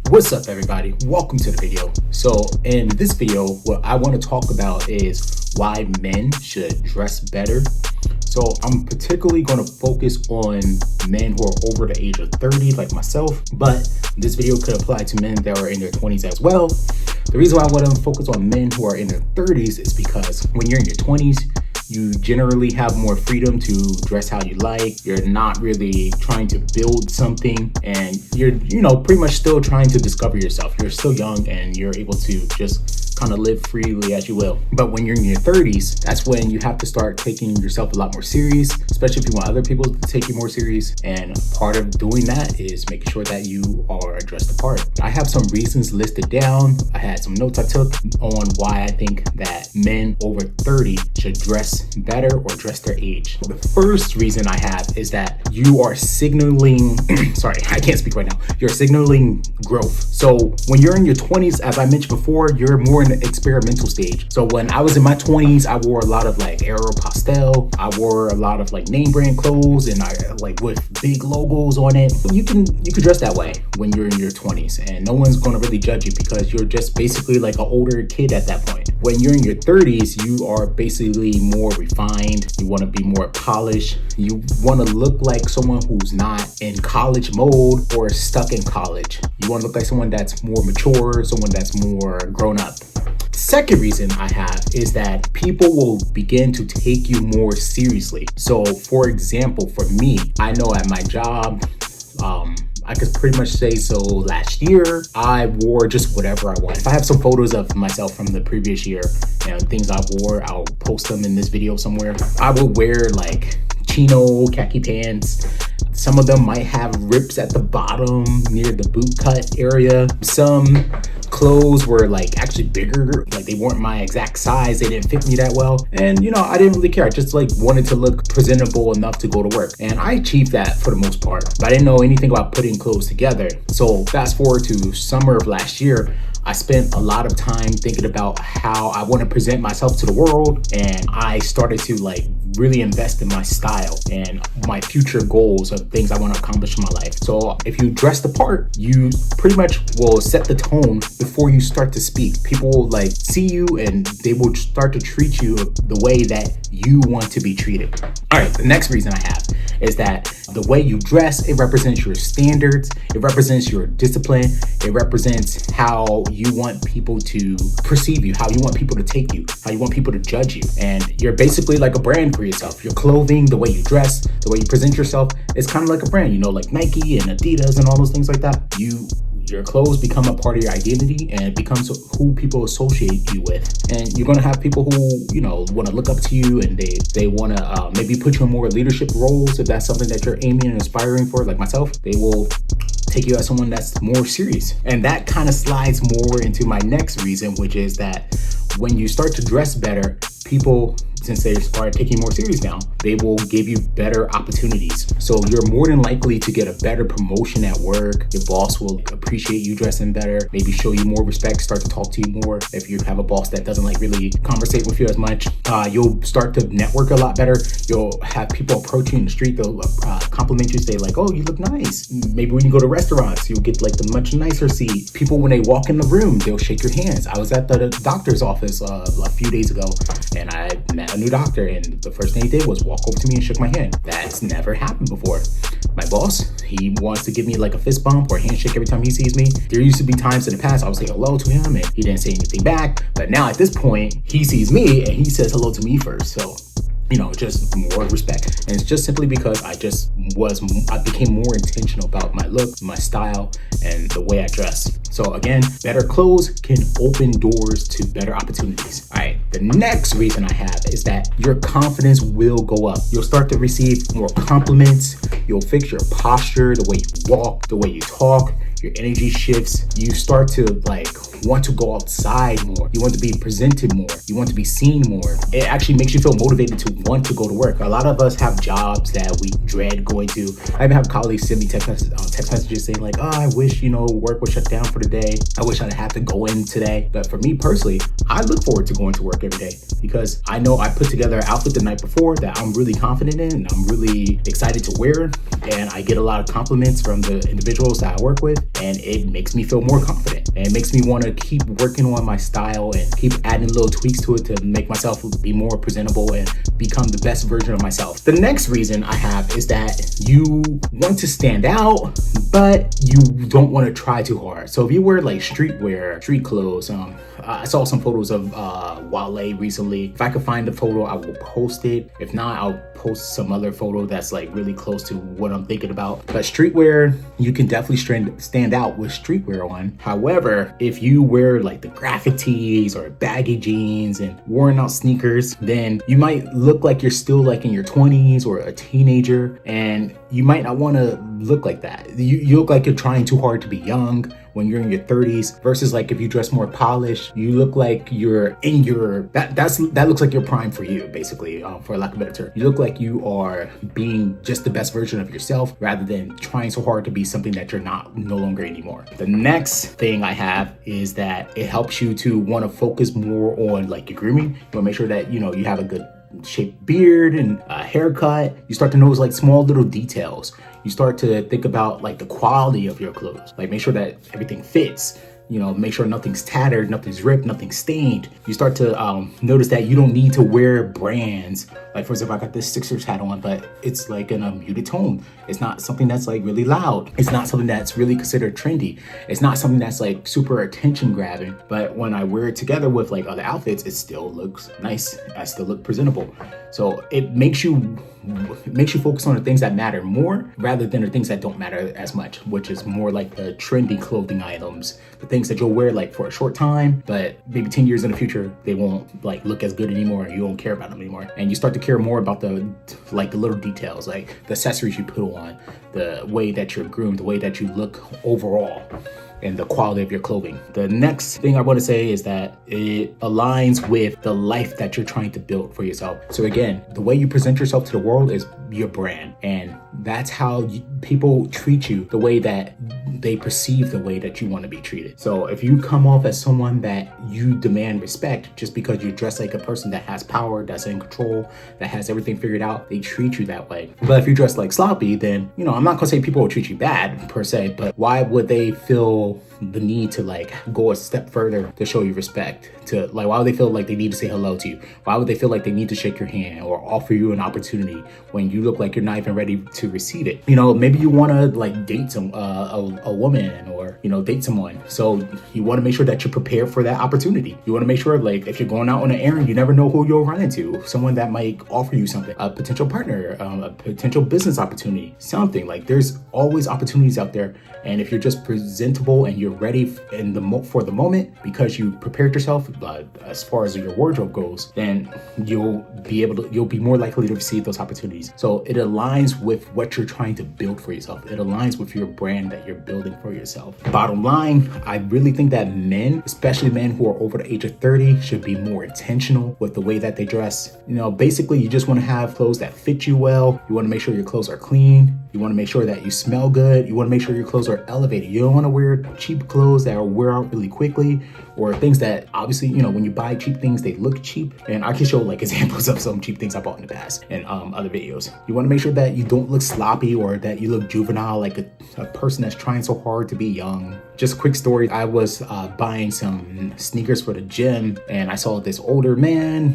What's up, everybody? Welcome to the video. So in this video, what I want to talk about is why men should dress better. So I'm particularly going to focus on men who are over the age of 30 like myself, but this video could apply to men that are in their 20s as well. The reason why I want to focus on men who are in their 30s is because when you're in your 20s, you generally have more freedom to dress how you like. You're not really trying to build something, and you're, pretty much still trying to discover yourself. You're still young and you're able to just kind of live freely as you will. But when you're in your 30s, that's when you have to start taking yourself a lot more serious, especially if you want other people to take you more serious. And part of doing that is making sure that you are dressed apart. I have some reasons listed down. I had some notes I took on why I think that men over 30 should dress better or dress their age. The first reason I have is that you are signaling, sorry, I can't speak right now. You're signaling growth. So when you're in your 20s, as I mentioned before, you're more in the experimental stage. So when I was in my 20s, I wore a lot of like Aeropostale. I wore a lot of like name brand clothes, and I like with big logos on it. You can dress that way when you're in your 20s, and no one's going to really judge you because you're just basically like an older kid at that point. When you're in your 30s, you are basically more refined. You want to be more polished. You want to look like someone who's not in college mode or stuck in college. You want to look like someone that's more mature, someone that's more grown up. Second reason I have is that people will begin to take you more seriously. So for example, for me, I know at my job, I could pretty much say so last year, I wore just whatever I want. If I have some photos of myself from the previous year and things I wore, I'll post them in this video somewhere. I would wear like chino, khaki pants. Some of them might have rips at the bottom near the boot cut area. Some clothes were like actually bigger, like they weren't my exact size. They didn't fit me that well. And I didn't really care. I just like wanted to look presentable enough to go to work. And I achieved that for the most part, but I didn't know anything about putting clothes together. So fast forward to summer of last year, I spent a lot of time thinking about how I want to present myself to the world, and I started to like really invest in my style and my future goals of things I want to accomplish in my life. So if you dress the part, you pretty much will set the tone before you start to speak. People will like see you and they will start to treat you the way that you want to be treated. All right, the next reason I have is that the way you dress, it represents your standards, it represents your discipline, it represents how you want people to perceive you, how you want people to take you, how you want people to judge you. And you're basically like a brand for yourself. Your clothing, the way you dress, the way you present yourself, it's kind of like a brand, like Nike and Adidas and all those things like that. Your clothes become a part of your identity, and it becomes who people associate you with. And you're going to have people who, want to look up to you, and they want to maybe put you in more leadership roles. If that's something that you're aiming and aspiring for, like myself, they will take you as someone that's more serious. And that kind of slides more into my next reason, which is that when you start to dress better, people, since they are taking more serious now, they will give you better opportunities. So you're more than likely to get a better promotion at work. Your boss will appreciate you dressing better, maybe show you more respect, start to talk to you more. If you have a boss that doesn't like really conversate with you as much, you'll start to network a lot better. You'll have people approach you in the street. They'll compliment you, say like, oh, you look nice. Maybe when you go to restaurants, you'll get like the much nicer seat. People, when they walk in the room, they'll shake your hands. I was at the doctor's office a few days ago, and I met a new doctor, and the first thing he did was walk over to me and shook my hand. That's never happened before. My boss, he wants to give me like a fist bump or a handshake every time he sees me. There used to be times in the past I would say hello to him and he didn't say anything back, but now at this point he sees me and he says hello to me first. So just more respect. And it's just simply because I became more intentional about my look, my style, and the way I dress. So again, better clothes can open doors to better opportunities. All right, the next reason I have is that your confidence will go up. You'll start to receive more compliments. You'll fix your posture, the way you walk, the way you talk. Your energy shifts. You start to like want to go outside more. You want to be presented more. You want to be seen more. It actually makes you feel motivated to want to go to work. A lot of us have jobs that we dread going to. I even have colleagues send me text messages saying like, oh, I wish, work was shut down for the day. I wish I'd have to go in today. But for me personally, I look forward to going to work every day because I know I put together an outfit the night before that I'm really confident in and I'm really excited to wear. And I get a lot of compliments from the individuals that I work with, and it makes me feel more confident. And it makes me want to keep working on my style and keep adding little tweaks to it to make myself be more presentable and become the best version of myself. The next reason I have is that you want to stand out, but you don't want to try too hard. So if you wear like streetwear, street clothes, I saw some photos of Wale recently. If I could find a photo, I will post it. If not, I'll post some other photo that's like really close to what I'm thinking about. But streetwear, you can definitely stand out with streetwear on. However, if you wear like the graphic tees or baggy jeans and worn out sneakers, then you might look like you're still like in your 20s or a teenager, and you might not want to look like that. You look like you're trying too hard to be young when you're in your 30s, versus like if you dress more polished, you look like you're in your that looks like your prime for you, basically, for lack of a better term. You look like you are being just the best version of yourself rather than trying so hard to be something that you're no longer anymore. The next thing I have is that it helps you to want to focus more on like your grooming. You want to make sure that you have a good shaped beard and a haircut. You start to notice like small little details. You start to think about like the quality of your clothes. Like make sure that everything fits. Make sure nothing's tattered, nothing's ripped, nothing's stained. You start to notice that you don't need to wear brands. Like for example, I got this Sixers hat on, but it's like in a muted tone. It's not something that's like really loud. It's not something that's really considered trendy. It's not something that's like super attention grabbing. But when I wear it together with like other outfits, it still looks nice. I still look presentable. So it makes you focus on the things that matter more rather than the things that don't matter as much, which is more like the trendy clothing items, the things that you'll wear like for a short time, but maybe 10 years in the future, they won't like look as good anymore. You won't care about them anymore. And you start to care more about the little details, like the accessories you put on, the way that you're groomed, the way that you look overall, and the quality of your clothing. The next thing I want to say is that it aligns with the life that you're trying to build for yourself. So again, the way you present yourself to the world is your brand, and that's how people treat you, the way that they perceive the way that you want to be treated. So if you come off as someone that you demand respect just because you dress like a person that has power, that's in control, that has everything figured out, they treat you that way. But if you dress like sloppy, then I'm not gonna say people will treat you bad per se, but why would they feel the need to like go a step further to show you respect? To like, why would they feel like they need to say hello to you? Why would they feel like they need to shake your hand or offer you an opportunity when you look like you're not even ready to receive it? Maybe you want to like date a woman or date someone, so you want to make sure that you're prepared for that opportunity. You want to make sure like if you're going out on an errand, you never know who you'll run into, someone that might offer you something, a potential partner, a potential business opportunity, something. Like there's always opportunities out there, and if you're just presentable and you're ready for the moment because you prepared yourself as far as your wardrobe goes, then you'll be more likely to receive those opportunities. So it aligns with what you're trying to build for yourself. It aligns with your brand that you're building for yourself. Bottom line, I really think that men, especially men who are over the age of 30, should be more intentional with the way that they dress. Basically, you just want to have clothes that fit you well. You want to make sure your clothes are clean. You want to make sure that you smell good. You want to make sure your clothes are elevated. You don't want to wear cheap clothes that wear out really quickly, or things that obviously, when you buy cheap things, they look cheap. And I can show like examples of some cheap things I bought in the past and other videos. You want to make sure that you don't look sloppy or that you look juvenile, like a person that's trying so hard to be young. Just a quick story. I was buying some sneakers for the gym, and I saw this older man.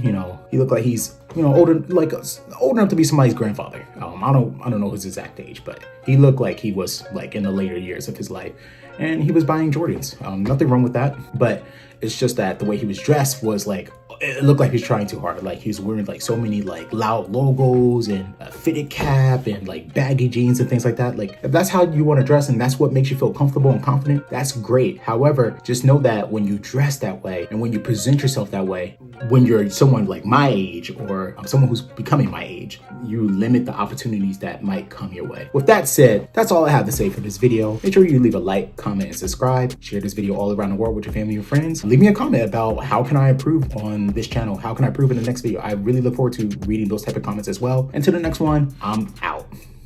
He looked like he's old enough to be somebody's grandfather. I don't know his exact age, but he looked like he was like in the later years of his life, and he was buying Jordans. Nothing wrong with that, but it's just that the way he was dressed was like it looked like he was trying too hard. Like he was wearing like so many like loud logos and a fitted cap and like baggy jeans and things like that. Like if that's how you want to dress and that's what makes you feel comfortable and confident, that's great. However, just know that when you dress that way and when you present yourself that way, when you're someone like my age or someone who's becoming my age, you limit the opportunities that might come your way. With that said, that's all I have to say for this video. Make sure you leave a like, comment, and subscribe. Share this video all around the world with your family and friends. Leave me a comment about how can I improve on this channel? How can I improve in the next video? I really look forward to reading those type of comments as well. Until the next one, I'm out.